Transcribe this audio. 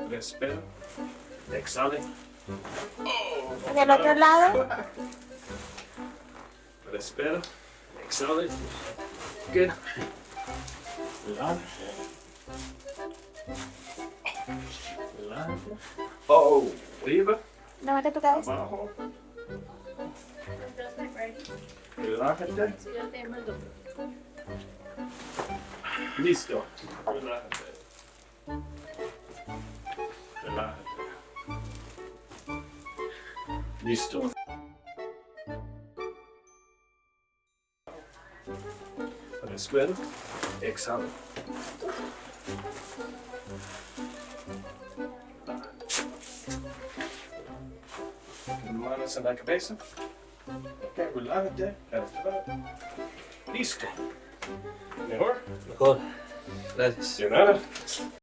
Respira. Exhale. Del otro lado. Respira. Exhale. Good. Relaja. Relaja. Oh, arriba. Levanta tu cabeza. Abajo. Relájate. Listo. Relájate. Relájate. Listo. Respira. Exhala. Manos en la cabeza. Ok, relájate. Respira. Listo. ¿Mejor? Mejor. Gracias. De nada.